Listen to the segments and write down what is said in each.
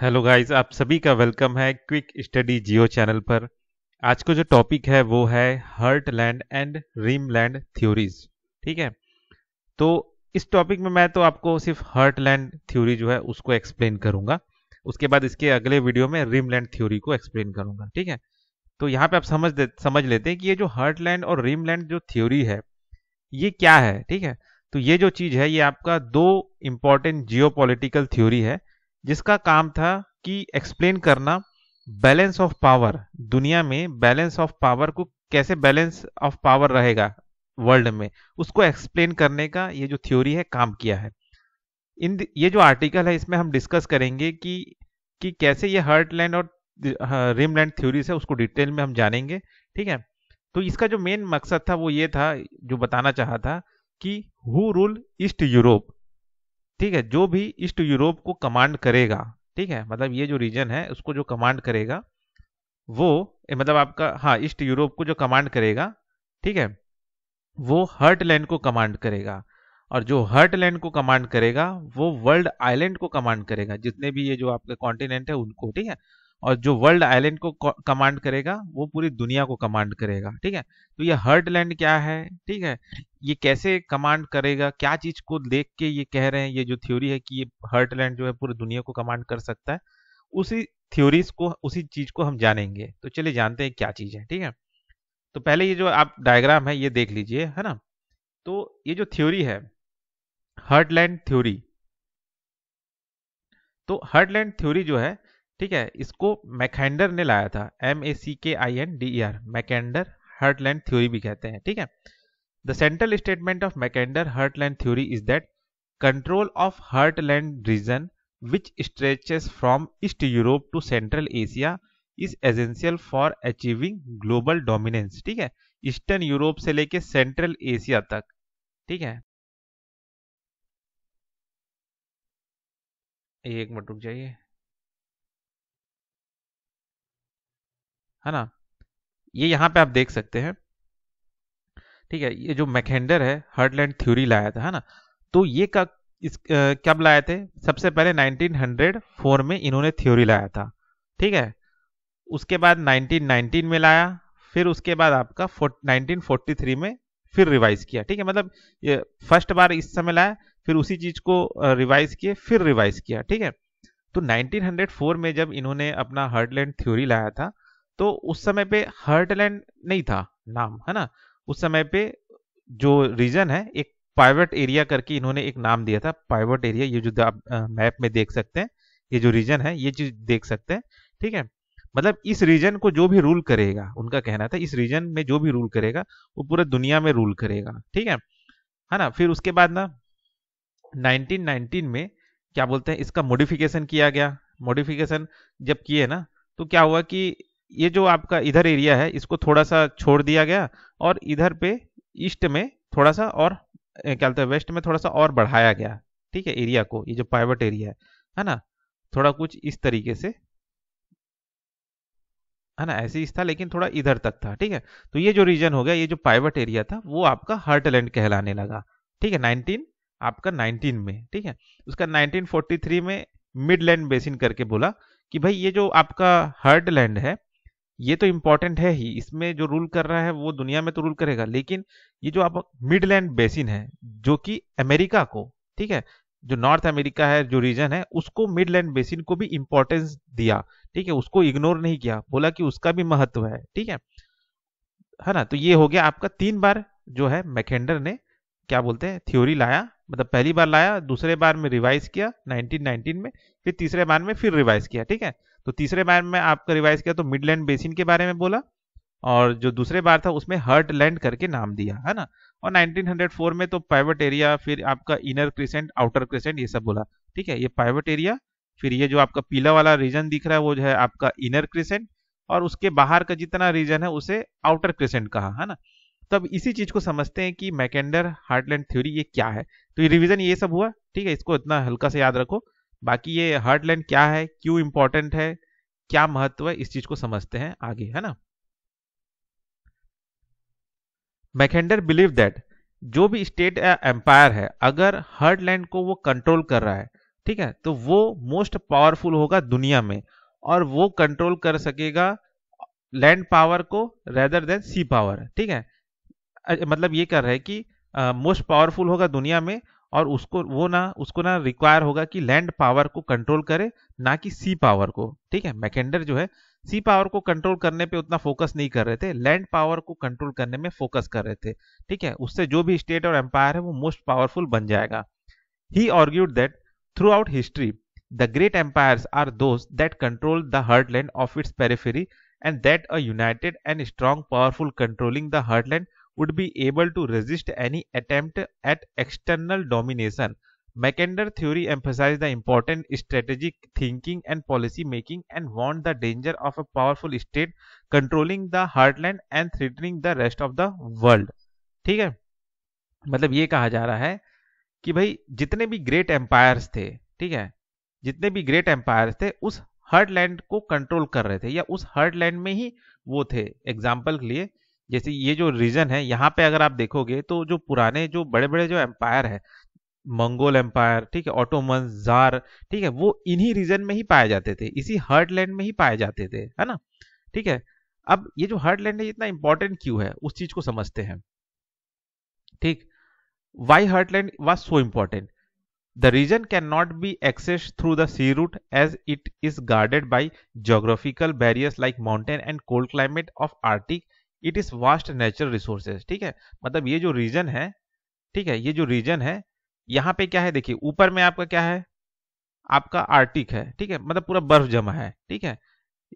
Hello guys, आप सभी का वेलकम है क्विक स्टडी जियो चैनल पर। आज का जो टॉपिक है वो है हर्टलैंड एंड रीमलैंड थ्योरीज। ठीक है, तो इस टॉपिक में मैं तो आपको सिर्फ हर्टलैंड थ्योरी जो है उसको एक्सप्लेन करूंगा। उसके बाद इसके अगले वीडियो में रीमलैंड थ्योरी को एक्सप्लेन करूंगा। ठीक है, तो यहाँ पे आप समझ लेते हैं कि ये जो हर्टलैंड और रीमलैंड जो थ्योरी है ये क्या है। ठीक है, तो ये जो चीज है ये आपका दो इंपॉर्टेंट जियोपॉलिटिकल थ्योरी है जिसका काम था कि एक्सप्लेन करना बैलेंस ऑफ पावर। दुनिया में बैलेंस ऑफ पावर को कैसे बैलेंस ऑफ पावर रहेगा वर्ल्ड में, उसको एक्सप्लेन करने का ये जो थ्योरी है काम किया है। ये जो आर्टिकल है इसमें हम डिस्कस करेंगे कि कैसे ये हर्टलैंड और रिमलैंड थ्योरीज है उसको डिटेल में हम जानेंगे। ठीक है, तो इसका जो मेन मकसद था वो ये था, जो बताना चाहा था कि हु रूल ईस्ट यूरोप। ठीक है, जो भी ईस्ट यूरोप को कमांड करेगा, ठीक है, मतलब ये जो रीजन है उसको जो कमांड करेगा वो मतलब आपका, हाँ, ईस्ट यूरोप को जो कमांड करेगा, ठीक है, वो हर्टलैंड को कमांड करेगा। और जो हर्टलैंड को कमांड करेगा वो वर्ल्ड आइलैंड को कमांड करेगा, जितने भी ये जो आपके कॉन्टिनेंट है उनको। ठीक है, और जो वर्ल्ड आइलैंड को कमांड करेगा वो पूरी दुनिया को कमांड करेगा। ठीक है, तो ये हर्टलैंड क्या है, ठीक है, ये कैसे कमांड करेगा, क्या चीज को देख के ये कह रहे हैं, ये जो थ्योरी है कि ये हर्टलैंड जो है पूरी दुनिया को कमांड कर सकता है, उसी थ्योरीज को, उसी चीज को हम जानेंगे। तो चलिए जानते हैं क्या चीज है। ठीक है, तो पहले ये जो आप डायग्राम है ये देख लीजिए, है ना। तो ये जो थ्योरी है हर्टलैंड थ्योरी, तो हर्टलैंड थ्योरी जो है, ठीक है, इसको मैकेंडर ने लाया था, MACKINDER, मैकेंडर हर्टलैंड थ्योरी भी कहते हैं। ठीक है, the central statement of Mackinder heartland theory is that control of heartland region which stretches from east Europe to central Asia is essential for achieving global dominance. ठीक है, ईस्टर्न यूरोप से लेके central Asia तक। ठीक है, एक minute रुक जाइए, है ना। ये यहाँ पे आप देख सकते हैं। ठीक है, ये जो मैकेंडर है हर्टलैंड थ्योरी लाया था, है ना। तो ये कब लाए थे? सबसे पहले 1904 में इन्होंने थ्योरी लाया था। ठीक है, उसके बाद 1919 में लाया, फिर उसके बाद आपका 1943 में फिर रिवाइज किया। ठीक है, मतलब ये फर्स्ट बार इस समय लाया, फिर उसी चीज को रिवाइज किए, फिर रिवाइज किया। ठीक है, तो 1904 में जब इन्होंने अपना हर्टलैंड थ्योरी लाया था तो उस समय पे हर्टलैंड नहीं था नाम, है ना। उस समय पे जो रीजन है एक पाइवट एरिया करके इन्होंने एक नाम दिया था, पाइवट एरिया। ये जो आप मैप में देख सकते हैं, ये जो रीजन है ये चीज देख सकते हैं। ठीक है, मतलब इस रीजन को जो भी रूल करेगा, उनका कहना था इस रीजन में जो भी रूल करेगा वो पूरे दुनिया में रूल करेगा। ठीक है ना। फिर उसके बाद ना 1919 में क्या बोलते हैं, इसका मॉडिफिकेशन किया गया। मॉडिफिकेशन जब किए ना तो क्या हुआ कि ये जो आपका इधर एरिया है इसको थोड़ा सा छोड़ दिया गया, और इधर पे ईस्ट में थोड़ा सा और क्या बोलते हैं, वेस्ट में थोड़ा सा और बढ़ाया गया। ठीक है, एरिया को, ये जो पाइवट एरिया है ना, थोड़ा कुछ इस तरीके से, है ना, ऐसे ही था लेकिन थोड़ा इधर तक था। ठीक है, तो ये जो रीजन हो गया, ये जो पाइवट एरिया था वो आपका हर्टलैंड कहलाने लगा। ठीक है, 19 आपका 19 में। ठीक है, उसका 1943 में मिडलैंड बेसिन करके बोला कि भाई ये जो आपका हर्टलैंड है ये तो इंपॉर्टेंट है ही, इसमें जो रूल कर रहा है वो दुनिया में तो रूल करेगा, लेकिन ये जो आप मिडलैंड बेसिन है जो कि अमेरिका को, ठीक है, जो नॉर्थ अमेरिका है जो रीजन है उसको मिडलैंड बेसिन को भी इंपॉर्टेंस दिया। ठीक है, उसको इग्नोर नहीं किया, बोला कि उसका भी महत्व है। ठीक है ना। तो ये हो गया आपका 3 बार जो है मैकेंडर ने क्या बोलते हैं थ्योरी लाया, मतलब पहली बार लाया, दूसरे बार में रिवाइज किया 1919 में, फिर तीसरे बार में फिर रिवाइज किया। ठीक है, तो तीसरे बार में आपका रिवाइज किया तो मिडलैंड बेसिन के बारे में बोला, और जो दूसरे बार था उसमें हर्टलैंड करके नाम दिया, है ना। और 1904 में तो पाइवट एरिया, फिर आपका इनर क्रिसेंट, आउटर क्रिसेंट, ये सब बोला। ठीक है, ये पाइवट एरिया, फिर ये जो आपका पीला वाला रीजन दिख रहा है वो जो है आपका इनर क्रिसेंट, और उसके बाहर का जितना रीजन है उसे आउटर क्रिसेंट कहा, है ना। तब इसी चीज को समझते हैं कि मैकेंडर हार्टलैंड थ्योरी ये क्या है। तो ये रिवीजन ये सब हुआ। ठीक है, इसको इतना हल्का से याद रखो। बाकी ये हार्टलैंड क्या है, क्यों इंपॉर्टेंट है, क्या महत्व है, इस चीज को समझते हैं आगे, है ना। मैकेंडर बिलीव दैट जो भी स्टेट या एम्पायर है अगर हर्टलैंड को वो कंट्रोल कर रहा है ठीक है, तो वो मोस्ट पावरफुल होगा दुनिया में, और वो कंट्रोल कर सकेगा लैंड पावर को रेदर देन सी पावर। ठीक है, मतलब ये कर रहा है कि मोस्ट पावरफुल होगा दुनिया में, और उसको ना रिक्वायर होगा कि लैंड पावर को कंट्रोल करे, ना कि सी पावर को। ठीक है, मैकेंडर जो है सी पावर को कंट्रोल करने पे उतना फोकस नहीं कर रहे थे, लैंड पावर को कंट्रोल करने में फोकस कर रहे थे। ठीक है, उससे जो भी स्टेट और एम्पायर है वो मोस्ट पावरफुल बन जाएगा। He argued that throughout history, the great empires are those that control the heartland of its periphery, and that a united and strong, powerful controlling the heartland would be able to resist any attempt at external domination. Mackinder theory emphasized the important strategic thinking and policy making, and warned the danger of a powerful state controlling the heartland and threatening the rest of the world. ठीक है, मतलब ये कहा जा रहा है कि भाई जितने भी ग्रेट एम्पायर्स थे, ठीक है, जितने भी ग्रेट एम्पायर्स थे उस हर्टलैंड को कंट्रोल कर रहे थे, या उस हर्टलैंड में ही वो थे। एग्जाम्पल के लिए जैसे ये जो रीजन है यहाँ पे अगर आप देखोगे तो जो पुराने जो बड़े बड़े जो एम्पायर है, मंगोल एम्पायर, ठीक है, ऑटोमन, जार, ठीक है, वो इन्हीं रीजन में ही पाए जाते थे, इसी हर्टलैंड में ही पाए जाते थे, है ना। ठीक है, अब ये जो हर्टलैंड है इतना इंपॉर्टेंट क्यों है उस चीज को समझते हैं। ठीक, why heartland was so important? The region cannot be accessed through the sea route as it is guarded by geographical barriers like mountain and cold climate of Arctic. It is vast natural resources. ठीक है, मतलब ये जो reason है, ठीक है, ये जो रीजन है यहाँ पे क्या है, देखिए ऊपर में आपका क्या है, आपका आर्टिक है, ठीक है, मतलब पूरा बर्फ जमा है। ठीक है,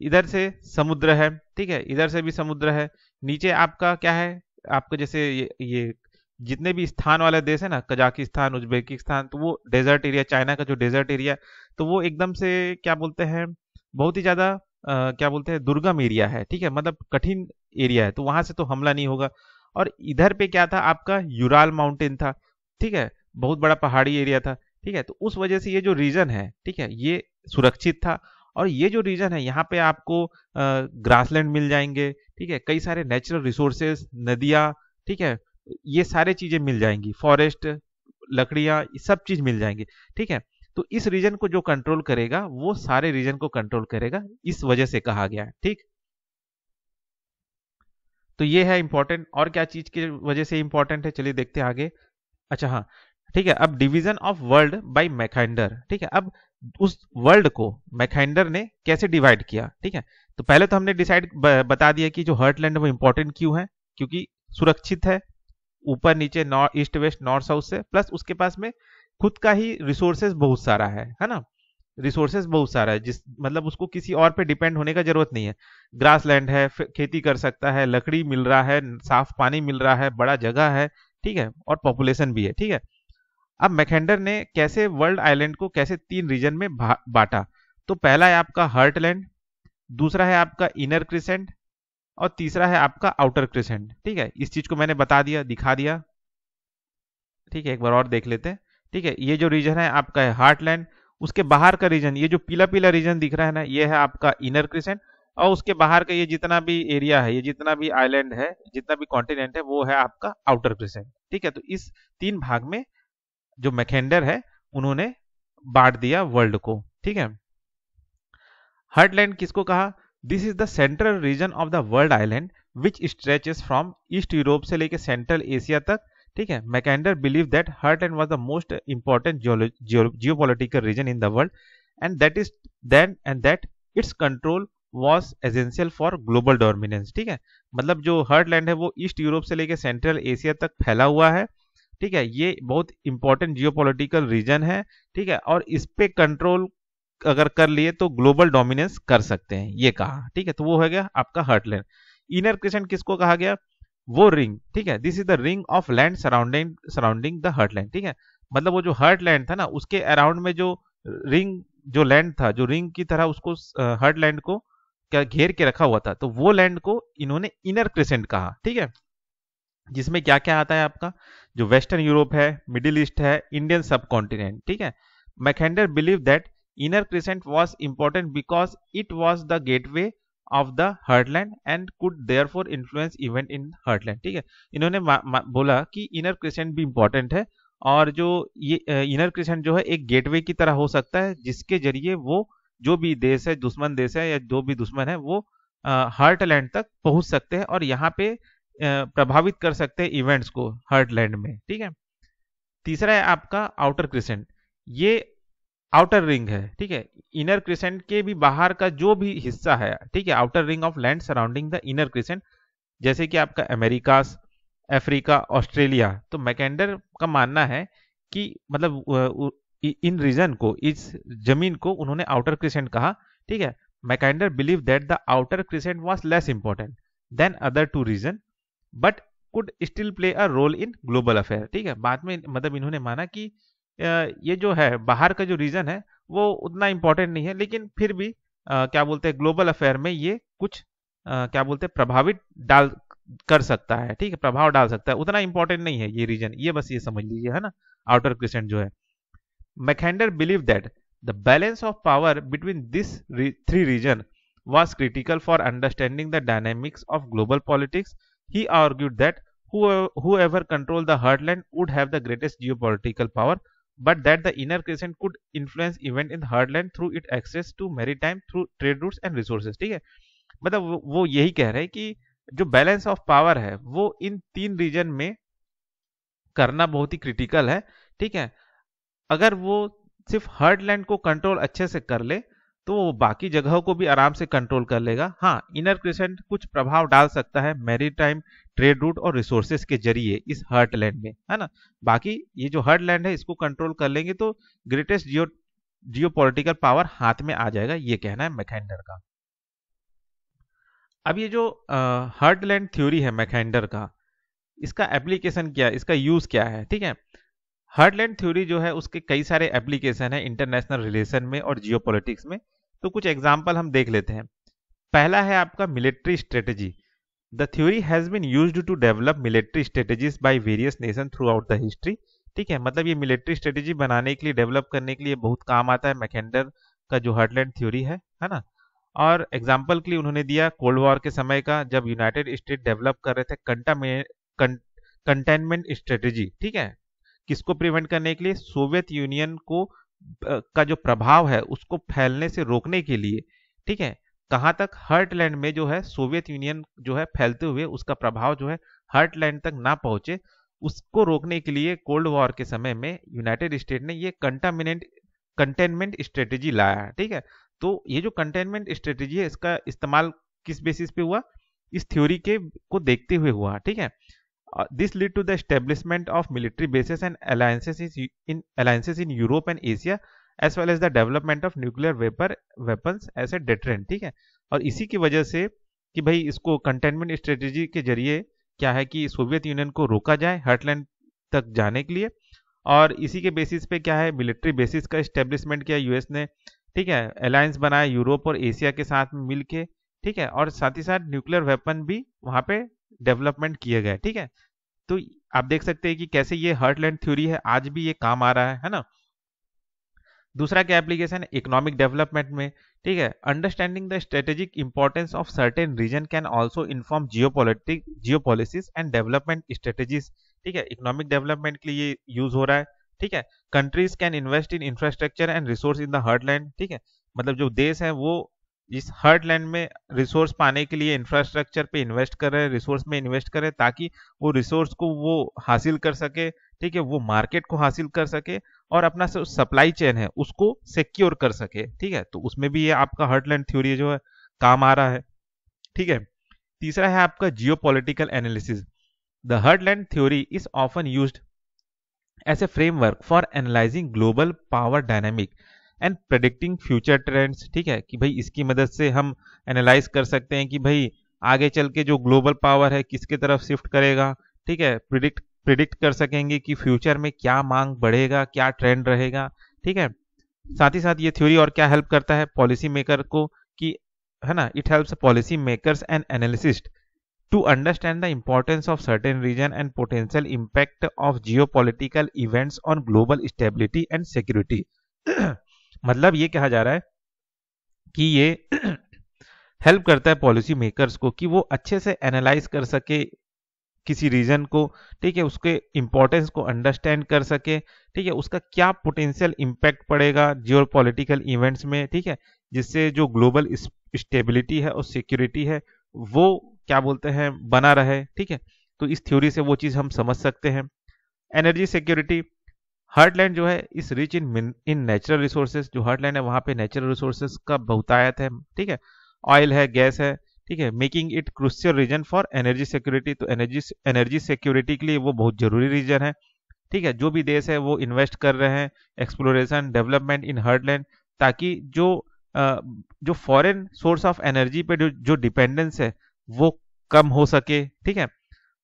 इधर से समुद्र है, ठीक है, इधर से भी समुद्र है, नीचे आपका क्या है, आपका जैसे ये जितने भी स्थान वाले देश है ना, कजाकिस्तान, उज्बेकिस्तान, तो वो डेजर्ट एरिया, चाइना का जो डेजर्ट एरिया, तो वो एकदम से क्या बोलते हैं, बहुत ही ज्यादा क्या बोलते हैं, दुर्गम एरिया है। ठीक है, मतलब कठिन एरिया है, तो वहां से तो हमला नहीं होगा। और इधर पे क्या था, आपका यूराल माउंटेन था, ठीक है, बहुत बड़ा पहाड़ी एरिया था। ठीक है, तो उस वजह से ये जो रीजन है, ठीक है, ये सुरक्षित था। और ये जो रीजन है यहाँ पे आपको ग्रासलैंड मिल जाएंगे, ठीक है, कई सारे नेचुरल रिसोर्सेज, नदियाँ, ठीक है, ये सारे चीजें मिल जाएंगी, फॉरेस्ट, लकड़ियां, सब चीज मिल जाएंगी। ठीक है, तो इस रीजन को जो कंट्रोल करेगा वो सारे रीजन को कंट्रोल करेगा, इस वजह से कहा गया है। ठीक, तो ये है इंपॉर्टेंट। और क्या चीज की वजह से इंपॉर्टेंट है, चलिए देखते हैं आगे। अच्छा हाँ, ठीक है, अब डिवीजन ऑफ वर्ल्ड बाय मैकाइंडर। ठीक है, अब उस वर्ल्ड को मैकाइंडर ने कैसे डिवाइड किया। ठीक है, तो पहले तो हमने डिसाइड बता दिया कि जो हर्टलैंड है वो इंपॉर्टेंट क्यों है, क्योंकि सुरक्षित है, ऊपर नीचे, north east west north south से, प्लस उसके पास में खुद का ही रिसोर्सेज बहुत सारा है ना, रिसोर्सेज बहुत सारा है, जिस मतलब उसको किसी और पे डिपेंड होने का जरूरत नहीं है। ग्रास लैंड है, खेती कर सकता है, लकड़ी मिल रहा है, साफ पानी मिल रहा है, बड़ा जगह है, ठीक है, और पॉपुलेशन भी है। ठीक है, अब मैकेंडर ने कैसे वर्ल्ड आइलैंड को कैसे 3 रीजन में बांटा। तो पहला है आपका हर्टलैंड, दूसरा है आपका इनर क्रिसेंट, और तीसरा है आपका आउटर क्रिसेंट। ठीक है, इस चीज को मैंने बता दिया, दिखा दिया। ठीक है, एक बार और देख लेते हैं। ठीक है, ये जो रीजन है आपका है हार्टलैंड, उसके बाहर का रीजन, ये जो पीला पीला रीजन दिख रहा है ना, ये है आपका इनर क्रिसेंट, और उसके बाहर का ये जितना भी एरिया है, ये जितना भी आइलैंड है, जितना भी कॉन्टिनेंट है, वो है आपका आउटर क्रिसेंट। ठीक है, तो इस 3 भाग में जो मैकेंडर है उन्होंने बांट दिया वर्ल्ड को। ठीक है, हर्टलैंड किसको कहा, this is the central region of the world island which stretches from east Europe से लेकर सेंट्रल एशिया तक। ठीक है, Mackinder believe that heartland was the most important geopolitical region in the world, and that its control was essential for global dominance. ठीक है, मतलब जो heartland है वो ईस्ट यूरोप से लेकर सेंट्रल एशिया तक फैला हुआ है। ठीक है, ये बहुत इंपॉर्टेंट जियोपॉलिटिकल रीजन है। ठीक है, और इस पे कंट्रोल अगर कर लिए तो ग्लोबल डोमिनेंस कर सकते हैं, ये कहा। ठीक है, तो वो हो गया आपका हर्टलैंड। इनर क्रिसेंट किसको कहा गया, वो रिंग। ठीक है, this is the ring of land surrounding the heartland. ठीक है, मतलब वो जो हर्टलैंड था ना, उसके अराउंड में जो रिंग, जो लैंड था, जो रिंग की तरह उसको हर्टलैंड को क्या घेर के रखा हुआ था, तो वो लैंड को इन्होंने इनर क्रिसेंट कहा। ठीक है, जिसमें क्या क्या आता है आपका, जो वेस्टर्न यूरोप है, मिडिल ईस्ट है, इंडियन सब कॉन्टिनेंट। ठीक है, Mackinder believe that inner crescent was important because it was the gateway of the heartland and could therefore influence event in heartland। ठीक है, इन्होंने बोला कि inner crescent भी important है और जो ये इनर क्रिसेंट जो है एक गेटवे की तरह हो सकता है, जिसके जरिए वो जो भी देश है, दुश्मन देश है या जो भी दुश्मन है, वो हार्टलैंड तक पहुंच सकते हैं और यहाँ पे प्रभावित कर सकते हैं इवेंट्स को हार्टलैंड में। ठीक है। तीसरा है आपका आउटर क्रिसेंट। ये आउटर रिंग है। ठीक है। इनर क्रिसेंट के भी बाहर का जो भी हिस्सा है, ठीक है, outer ring of land surrounding the inner crescent, जैसे कि आपका अमेरिकास, अफ्रीका, ऑस्ट्रेलिया। तो मैकेंडर का मानना है कि मतलब इन रीजन को, इस जमीन को उन्होंने आउटर क्रिसेंट कहा। ठीक है। Mackinder believe that the outer crescent was less important than other two region but could still play a role in global affair. ठीक है। बाद में मतलब इन्होंने माना कि ये जो है बाहर का जो रीजन है वो उतना इंपॉर्टेंट नहीं है, लेकिन फिर भी क्या बोलते हैं, ग्लोबल अफेयर में ये कुछ क्या बोलते हैं, प्रभावित डाल कर सकता है। ठीक है। प्रभाव डाल सकता है, उतना इंपॉर्टेंट नहीं है ये रीजन, ये बस ये समझ लीजिए, है ना, आउटर क्रिसेंट जो है। Mackinder believe that the balance of power between this three region was critical for understanding the dynamics of global politics. He argued that whoever controlled the heartland would have the greatest geopolitical power, but that the inner crescent could influence event in the heartland through its access to maritime, through trade routes and resources. ठीक है। मतलब वो यही कह रहे हैं कि जो बैलेंस ऑफ पावर है वो इन तीन रीजन में करना बहुत ही क्रिटिकल है। ठीक है। अगर वो सिर्फ हार्टलैंड को कंट्रोल अच्छे से कर ले तो वो बाकी जगहों को भी आराम से कंट्रोल कर लेगा। हाँ, इनर क्रिसेंट कुछ प्रभाव डाल सकता है मैरीटाइम, ट्रेड रूट और रिसोर्सेज के जरिए इस हार्टलैंड में, है ना। बाकी ये जो हार्टलैंड है इसको कंट्रोल कर लेंगे तो ग्रेटेस्ट जियोपॉलिटिकल पावर हाथ में आ जाएगा, ये कहना है मैकेंडर का। अब ये जो हार्टलैंड थ्योरी है मैकेंडर का, इसका एप्लीकेशन क्या है, इसका यूज क्या है। ठीक है। हार्टलैंड थ्योरी जो है उसके कई सारे एप्लीकेशन है इंटरनेशनल रिलेशन में और जियोपॉलिटिक्स में। तो कुछ एग्जांपल हम देख लेते हैं। पहला है आपका military strategy. The theory has been used to develop military strategies by various nation throughout the history. ठीक है। मतलब ये मिलिट्री स्ट्रेटेजी बनाने के लिए, डेवलप करने के लिए बहुत काम आता है मैकेंडर का जो हार्टलैंड थ्योरी है ना। और एग्जाम्पल के लिए उन्होंने दिया कोल्ड वॉर के समय का, जब यूनाइटेड स्टेट डेवलप कर रहे थे कंटेनमेंट स्ट्रेटेजी। ठीक है। किसको प्रिवेंट करने के लिए, सोवियत यूनियन को का जो प्रभाव है उसको फैलने से रोकने के लिए। ठीक है। कहां तक, हार्टलैंड में जो है सोवियत यूनियन जो है फैलते हुए उसका प्रभाव जो है हार्टलैंड तक ना पहुंचे, उसको रोकने के लिए कोल्ड वॉर के समय में यूनाइटेड स्टेट ने ये कंटेनमेंट स्ट्रेटेजी लाया। ठीक है। तो ये जो कंटेनमेंट स्ट्रेटेजी है इसका इस्तेमाल किस बेसिस पे हुआ, इस थ्योरी के को देखते हुए हुआ। ठीक है। This led to the establishment of military bases and alliances in Europe and Asia, as well as the development of nuclear weapons as a deterrent। ठीक है। और इसी की वजह से कि भाई इसको कंटेनमेंट स्ट्रेटेजी के जरिए क्या है कि सोवियत यूनियन को रोका जाए हार्टलैंड तक जाने के लिए, और इसी के बेसिस पे क्या है मिलिट्री बेसिस का इस्टेब्लिशमेंट किया यूएस ने। ठीक है। अलायंस बनाया यूरोप और एशिया के साथ मिल के। ठीक है। और साथ ही साथ न्यूक्लियर वेपन भी वहां पे डेवलपमेंट किए गए। ठीक है। तो आप देख सकते हैं कि कैसे ये हार्टलैंड थ्योरी है, आज भी ये काम आ रहा है ना। दूसरा क्या एप्लीकेशन है, इकोनॉमिक डेवलपमेंट में। ठीक है। Understanding the strategic importance of certain region can also inform geopolitics and development strategies. ठीक है। इकोनॉमिक डेवलपमेंट के लिए यूज हो रहा है। ठीक है। Countries can invest in infrastructure and resource in the heartland. ठीक है। मतलब जो देश है वो इस हार्टलैंड में रिसोर्स पाने के लिए इंफ्रास्ट्रक्चर पे इन्वेस्ट कर रहे हैं, रिसोर्स में इन्वेस्ट कर रहे हैं, ताकि वो रिसोर्स को वो हासिल कर सके। ठीक है। वो मार्केट को हासिल कर सके और अपना सप्लाई चेन है उसको सिक्योर कर सके। ठीक है। तो उसमें भी ये आपका हार्टलैंड थ्योरी जो है काम आ रहा है। ठीक है। तीसरा है आपका geopolitical analysis. The heartland theory is often used as a framework for analysing global power dynamic and predicting future trends. ठीक है। कि भाई इसकी मदद से हम एनालाइज कर सकते हैं कि भाई आगे चल के जो ग्लोबल पावर है किसके तरफ शिफ्ट करेगा। ठीक है। प्रिडिक्ट कर सकेंगे कि फ्यूचर में क्या मांग बढ़ेगा, क्या ट्रेंड रहेगा। ठीक है। साथ ही साथ ये थ्योरी और क्या हेल्प करता है पॉलिसी मेकर को, कि है ना, it helps policy makers and analyst to understand the importance of certain region and potential impact of geopolitical events on global stability and security। मतलब ये कहा जा रहा है कि ये हेल्प करता है पॉलिसी मेकर्स को कि वो अच्छे से एनालाइज कर सके किसी रीजन को, ठीक है, उसके इंपॉर्टेंस को अंडरस्टैंड कर सके, ठीक है, उसका क्या पोटेंशियल इम्पैक्ट पड़ेगा जियो पॉलिटिकल इवेंट्स में, ठीक है, जिससे जो ग्लोबल स्टेबिलिटी है और सिक्योरिटी है वो क्या बोलते हैं बना रहे, ठीक है। तो इस थ्योरी से वो चीज़ हम समझ सकते हैं। एनर्जी सिक्योरिटी, हार्टलैंड जो है इस रिच इन नेचुरल रिसोर्सेज, जो हार्टलैंड है वहाँ पे नेचुरल रिसोर्सेज का बहुतायत है, ठीक है, ऑयल है, गैस है, ठीक है, making it crucial region for energy security. तो एनर्जी सिक्योरिटी के लिए वो बहुत जरूरी रीजन है, ठीक है। जो भी देश है वो इन्वेस्ट कर रहे हैं एक्सप्लोरेशन डेवलपमेंट इन हार्टलैंड, ताकि जो फॉरेन सोर्स ऑफ एनर्जी पे जो डिपेंडेंस है वो कम हो सके, ठीक है।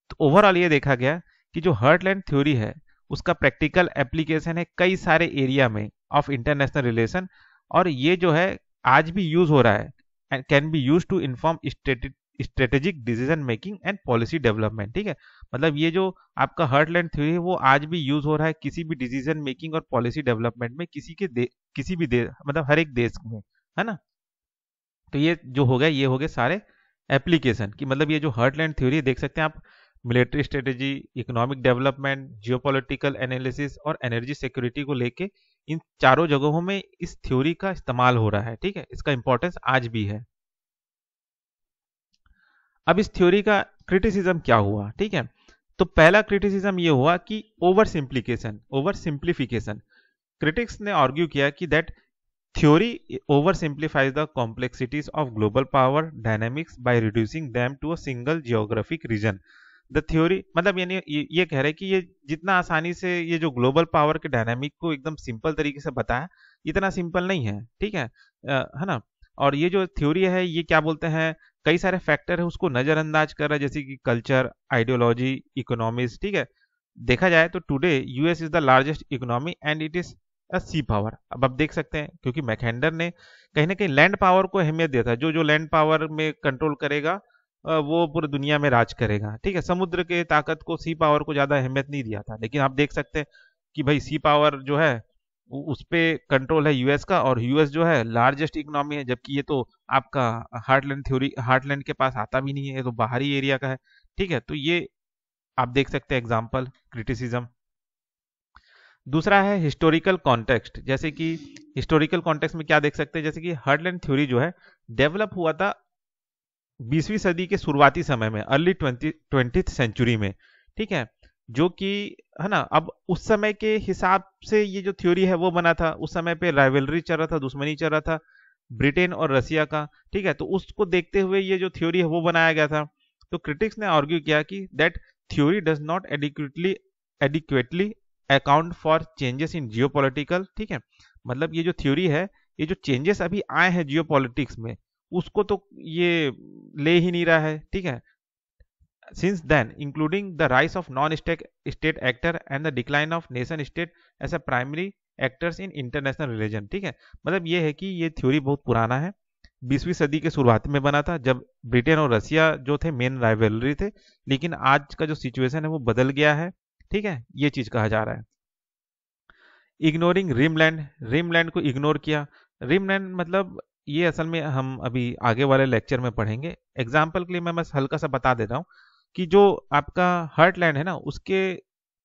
तो ओवरऑल ये देखा गया कि जो हार्टलैंड थ्योरी है उसका प्रैक्टिकल एप्लीकेशन है कई सारे एरिया में ऑफ इंटरनेशनल रिलेशन, और ये जो है आज भी यूज हो रहा है and can be use to inform strategic decision making and policy development, ठीक है। मतलब ये जो आपका हार्टलैंड थ्योरी है वो आज भी यूज हो रहा है किसी भी डिसीजन मेकिंग और पॉलिसी डेवलपमेंट में, किसी भी देश, मतलब हर एक देश में, है ना। तो ये जो हो गया, ये हो गए सारे एप्लीकेशन की, मतलब ये जो हार्टलैंड थ्योरी देख सकते हैं आप, military strategy, economic development, geopolitical analysis और एनर्जी सिक्योरिटी को लेके इन चारों जगहों में इस थ्योरी का इस्तेमाल हो रहा है, ठीक है। इसका इंपॉर्टेंस आज भी है। अब इस थ्योरी का क्रिटिसिज्म क्या हुआ, ठीक है। तो पहला क्रिटिसिज्म ये हुआ कि ओवर सिंप्लीफिकेशन। क्रिटिक्स ने आर्ग्यू किया कि that theory oversimplifies the complexities of global power dynamics by reducing them to a single geographic region. The theory मतलब यानी ये कह रहे हैं कि ये जितना आसानी से ये जो ग्लोबल पावर के डायनामिक को एकदम सिंपल तरीके से बताया, इतना सिंपल नहीं है, ठीक है ना। और ये जो थ्योरी है ये क्या बोलते हैं, कई सारे फैक्टर है उसको नजरअंदाज कर रहा है, जैसे कि कल्चर, आइडियोलॉजी, इकोनॉमिक्स, ठीक है। देखा जाए तो today US is the largest economy and it is sea power. अब आप देख सकते हैं क्योंकि मैकेंडर ने कहीं ना कहीं लैंड पावर को अहमियत दिया था, जो जो लैंड पावर में कंट्रोल करेगा वो पूरी दुनिया में राज करेगा, ठीक है। समुद्र के ताकत को, सी पावर को ज्यादा अहमियत नहीं दिया था, लेकिन आप देख सकते हैं कि भाई सी पावर जो है उस पे कंट्रोल है यूएस का, और यूएस जो है लार्जेस्ट इकोनॉमी है, जबकि ये तो आपका हार्टलैंड के पास आता भी नहीं है, ये तो बाहरी एरिया का है, ठीक है। तो ये आप देख सकते हैं एग्जाम्पल क्रिटिसिज्म। दूसरा है हिस्टोरिकल कॉन्टेक्स्ट, जैसे कि हिस्टोरिकल कॉन्टेक्स्ट में क्या देख सकते हैं, जैसे कि हार्टलैंड थ्योरी जो है डेवलप हुआ था 20वीं सदी के शुरुआती समय में, अर्ली 20th सेंचुरी में, ठीक है। जो कि है ना, अब उस समय के हिसाब से ये जो थ्योरी है वो बना था, उस समय पे राइवलरी चल रहा था, दुश्मनी चल रहा था ब्रिटेन और रसिया का, ठीक है। तो उसको देखते हुए ये जो थ्योरी है वो बनाया गया था। तो क्रिटिक्स ने आर्ग्यू किया कि that theory does not adequately account for changes in geopolitical, ठीक है। मतलब ये जो थ्योरी है, ये जो चेंजेस अभी आए हैं जियोपॉलिटिक्स में उसको तो ये ले ही नहीं रहा है, ठीक है। Since then including the rise of non state actor and the decline of nation state as a primary actors in international religion, ठीक है। मतलब ये है कि ये थ्योरी बहुत पुराना है, 20वीं सदी के शुरुआत में बना था, जब ब्रिटेन और रसिया जो थे मेन राइवलरी थे, लेकिन आज का जो सिचुएशन है वो बदल गया है, ठीक है। ये चीज कहा जा रहा है। इग्नोरिंग रिमलैंड को इग्नोर किया। रिमलैंड मतलब ये असल में हम अभी आगे वाले लेक्चर में पढ़ेंगे। एग्जाम्पल के लिए मैं बस हल्का सा बता देता हूँ कि जो आपका हार्टलैंड है ना, उसके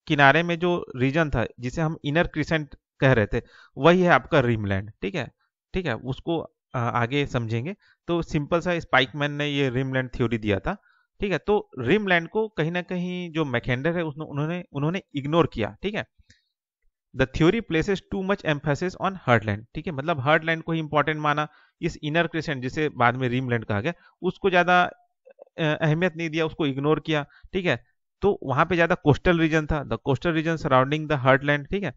किनारे में जो रीजन था जिसे हम इनर क्रिसेंट कह रहे थे, वही है आपका रिमलैंड, ठीक है, ठीक है। उसको आगे समझेंगे। तो सिंपल सा स्पाइकमैन ने ये रिमलैंड थ्योरी दिया था, ठीक है। तो रिमलैंड को कहीं ना कहीं जो मैकेंडर है उन्होंने उन्होंने इग्नोर किया, ठीक है। The theory places too much emphasis on heartland, ठीक है। मतलब हार्टलैंड को ही इंपॉर्टेंट माना, इस इनर क्रिसेंट जिसे बाद में रिमलैंड कहा गया उसको ज्यादा अहमियत नहीं दिया, उसको इग्नोर किया, ठीक है। तो वहां पे ज्यादा कोस्टल रीजन था, the coastal region surrounding the heartland, ठीक है।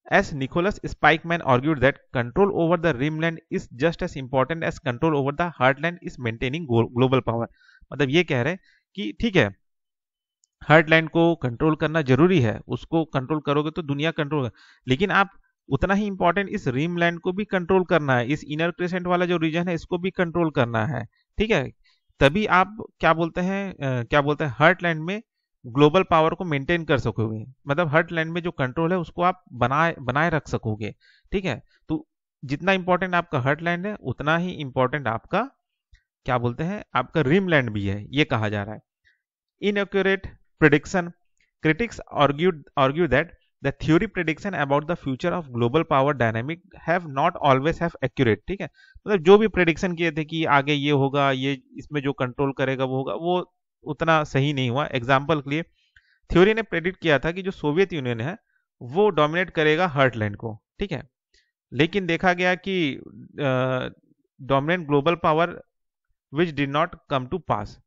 As Nicholas Spikeman argued that control over the rimland is just as important as control over the heartland is maintaining global power. मतलब ये कह रहे हैं कि ठीक है, हार्टलैंड को कंट्रोल करना जरूरी है, उसको कंट्रोल करोगे तो दुनिया कंट्रोल, लेकिन आप उतना ही इंपॉर्टेंट इस रिमलैंड को भी कंट्रोल करना है, इस इनर क्रिसेंट वाला जो रीजन है इसको भी कंट्रोल करना है, ठीक है। तभी आप क्या बोलते हैं हार्टलैंड में ग्लोबल पावर को मेंटेन कर सकोगे, मतलब हार्टलैंड में जो कंट्रोल है उसको आप बनाए बनाए रख सकोगे, ठीक है। तो जितना इंपॉर्टेंट आपका हार्टलैंड है उतना ही इंपॉर्टेंट आपका क्या बोलते हैं आपका रिमलैंड भी है, ये कहा जा रहा है। Inaccurate prediction. Critics argue that the theory prediction about the future of global power dynamic have not always have accurate. ठीक है, मतलब जो भी प्रेडिक्शन किए थे कि आगे ये होगा, ये इसमें जो कंट्रोल करेगा वो होगा, वो उतना सही नहीं हुआ. एग्जाम्पल के लिए थ्योरी ने प्रेडिक्ट किया था कि जो सोवियत यूनियन है वो डोमिनेट करेगा हर्टलैंड को. ठीक है, लेकिन देखा गया कि dominant global power which did not come to pass.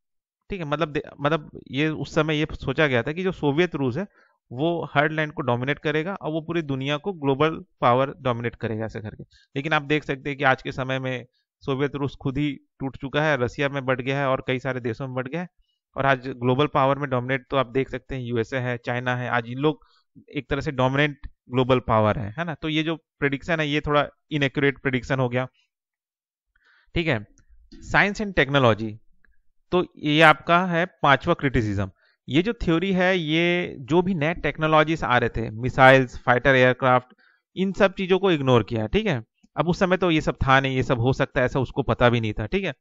ठीक है, मतलब ये उस समय ये सोचा गया था कि जो सोवियत रूस है वो हर्टलैंड को डोमिनेट करेगा और वो पूरी दुनिया को ग्लोबल पावर डोमिनेट करेगा ऐसे करके. लेकिन आप देख सकते हैं कि आज के समय में सोवियत रूस खुद ही टूट चुका है, रसिया में बढ़ गया है और कई सारे देशों में बढ़ गया है. और आज ग्लोबल पावर में डोमिनेट तो आप देख सकते हैं यूएसए है, चाइना है. आज इन लोग एक तरह से डोमिनेंट ग्लोबल पावर है ना. तो ये जो प्रेडिक्शन है ये थोड़ा इनएक्यूरेट प्रेडिक्शन हो गया. ठीक है, साइंस एंड टेक्नोलॉजी, तो ये आपका है पांचवा क्रिटिसिज्म. ये जो थ्योरी है ये जो भी नए टेक्नोलॉजीज आ रहे थे, मिसाइल्स, फाइटर एयरक्राफ्ट, इन सब चीजों को इग्नोर किया. ठीक है, अब उस समय तो ये सब था नहीं, ये सब हो सकता है ऐसा उसको पता भी नहीं था. ठीक है,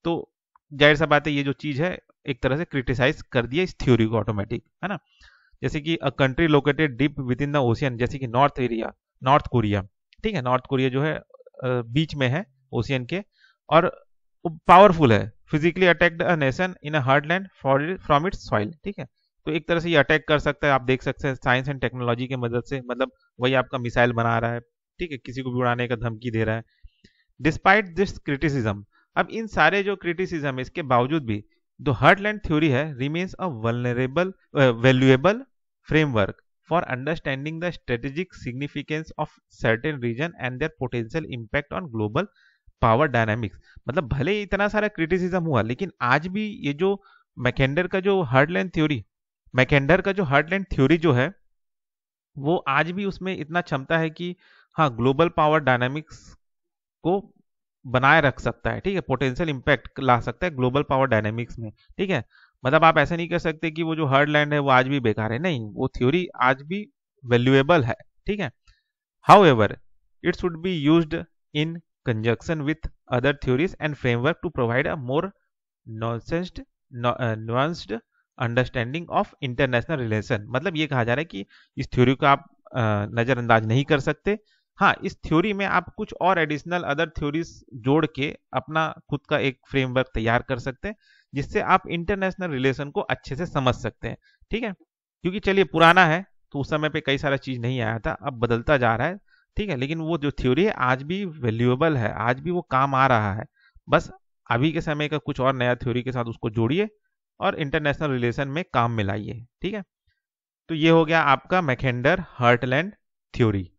तो जाहिर सा बात है ये जो चीज है एक तरह से क्रिटिसाइज कर दिया इस थ्योरी को ऑटोमेटिक, है ना. जैसे कि a country located deep with in the ocean, जैसे कि नॉर्थ कोरिया. ठीक है, नॉर्थ कोरिया जो है बीच में है ओशियन के और पावरफुल है, physically attacked a nation in a heartland from its soil. ठीक है, तो एक तरह से ये अटैक कर सकता है. आप देख सकते हैं साइंस एंड टेक्नोलॉजी की मदद से, मतलब वही आपका मिसाइल बना रहा है. ठीक है, किसी को भी उड़ाने का धमकी दे रहा है. डिस्पाइट दिस क्रिटिसिज्म, अब इन सारे जो क्रिटिसिज्म है इसके बावजूद भी जो हार्टलैंड थ्योरी है remains a valuable framework for understanding the strategic significance of certain region and their potential impact on global power dynamics. मतलब भले ही इतना सारा क्रिटिसिज्म हुआ लेकिन आज भी ये जो मैकेंडर का जो हार्टलैंड थ्योरी जो है वो आज भी उसमें इतना क्षमता है कि हाँ ग्लोबल पावर डायनामिक्स को बनाए रख सकता है. ठीक है, पोटेंशियल इंपैक्ट ला सकता है ग्लोबल पावर डायनामिक्स में. ठीक है, मतलब आप ऐसा नहीं कर सकते कि वो जो हार्टलैंड है वो आज भी बेकार है. नहीं, वो थ्योरी आज भी वैल्यूएबल है. ठीक है, however it should be used in conjunction with other theories and framework to provide a more nuanced understanding of international relation. मतलब ये कहा जा रहा है कि इस थ्योरी को आप नजरअंदाज नहीं कर सकते. हाँ, इस थ्योरी में आप कुछ और एडिशनल अदर थ्योरीज जोड़ के अपना खुद का एक फ्रेमवर्क तैयार कर सकते हैं जिससे आप इंटरनेशनल रिलेशन को अच्छे से समझ सकते हैं. ठीक है, क्योंकि चलिए पुराना है तो उस समय पे कई सारा चीज नहीं आया था, अब बदलता जा रहा है. ठीक है, लेकिन वो जो थ्योरी है आज भी वैल्यूएबल है, आज भी वो काम आ रहा है. बस अभी के समय का कुछ और नया थ्योरी के साथ उसको जोड़िए और इंटरनेशनल रिलेशन में काम में लाइए. ठीक है, तो ये हो गया आपका मैकेंडर हार्टलैंड थ्योरी.